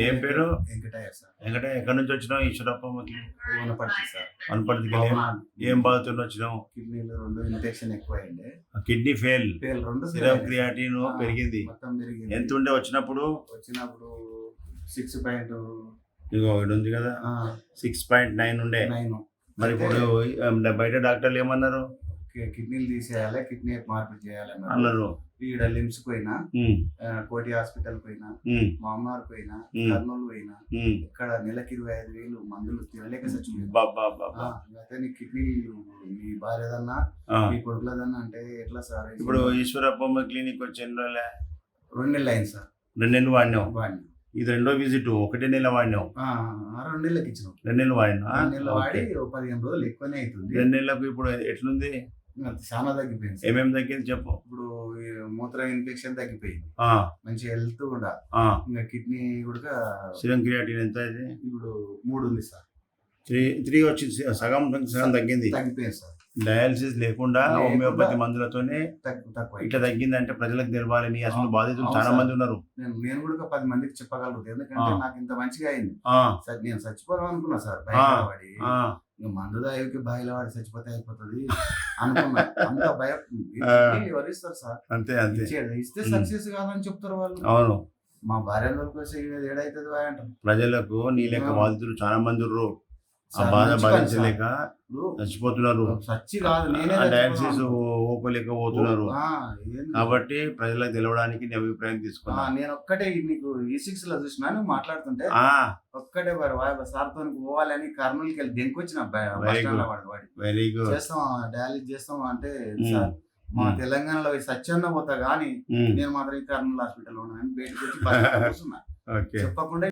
ఏం పేరు? వెంకటయ్య సార్. వెంకటయ్య, ఎక్కడి నుంచి వచ్చినావు? ఈశ్వరప్పకి వనపర్తి సార్. వనపర్తికి ఏం బాధతో వచ్చినావు? కిడ్నీలో 2 ఇన్ఫెక్షన్ ఎక్కువైండే. Kidney fail, fail 2 serum creatinine పెరిగింది. మొత్తం పెరిగింది. ఎంత ఉండే వచ్చినప్పుడు? 6 పాయింట్ ఇగో ఇక్కడ ఉంది కదా, 6.9 ఉండే. 9. మరి ఇప్పుడు బయట డాక్టర్లు ఏమన్నారు? కిడ్నీలు తీసేయాలి, కిడ్నీ మార్పిడి చేయాలి అన్నారు. ఈడ లిమ్స్ పోయినా, కోటి హాస్పిటల్ పోయినా, మామూలు పోయినా, కర్నూలు పోయినా, ఇక్కడ నెలకి 25,000 మందులు తినలేక చచ్చిపోయింది. కిడ్నీ మీ భార్యదన్నా మీ కొడుకులదన్నా అంటే ఎట్లా సార్? ఇప్పుడు ఈశ్వరప్ప క్లినిక్ వచ్చి 2 నెలలు అయింది సార్. 2 నెలలు వాడినావు. ఇది రెండో విజిట్. 1 నెల వాడినావు. 2 నెలలకి ఇచ్చినాం. 2 నెలలు వాడినా. 2 నెలలు వాడి 15 రోజులు ఎక్కువనే అవుతుంది. 2 నెలలకు ఇప్పుడు ఎట్లుంది? చాలా తగ్గిపోయింది. ఏమేమి తగ్గింది చెప్పు. ఇప్పుడు మూత్ర ఇన్ఫెక్షన్ తగ్గిపోయింది, మంచి హెల్త్ కూడా. ఇంకా కిడ్నీ కూడా సిరమ్ క్రియాటిన్ ఎంత? ఇప్పుడు 3 ఉంది సార్. 3 వచ్చి సగం తగ్గింది. తగ్గిపోయింది సార్. డయాలసిస్ లేకుండా హోమియోపతి మందులతోనే తక్కువ. ఇట్లా తగ్గిందంటే ప్రజలకు తెలవాలి. అసలు బాధితులు చాలా మంది ఉన్నారు. నేను కూడా 10 మందికి చెప్పగలుగుతాను, ఎందుకంటే నాకు ఇంత మంచిగా అయింది. నేను చచ్చిపోదాం అనుకున్నా సార్, పడి మందు దాయికి బాయిలో వాడి చచ్చిపోతే అయిపోతుంది అనుకున్నా. అంత భయం ఎవరిస్తారు సార్? అంతే అంతే. ఇస్తే సక్సెస్ కాదని చెప్తారు వాళ్ళు. అవును, మా భార్య ఏడైతుంది అంటారు. ప్రజలకు నీ లెక్క బాధితులు చాలా మంది ఉన్నారు. ఆ బాధ భరించలేక చచ్చిపోతున్నారు. డయాలసిస్ ఓపలేకపోతున్నారు. కాబట్టి ప్రజలకు తెలవడానికి నీ అభిప్రాయం తీసుకున్నా. నేను ఒక్కటే నీకు E6 లో చూసినా నువ్వు మాట్లాడుతుంటే ఒక్కటే సార్తో పోవాలని కర్నూలుకి వెళ్ళి దెంకొచ్చిన. Very good. చేస్తాం డయాలసిస్ చేస్తాం అంటే సార్ మా తెలంగాణలో సత్యన్న పోతా గానీ నేను మాత్రం ఈ కర్నూలు హాస్పిటల్ ఉన్నాను బయటకు వచ్చి చెప్పకుండా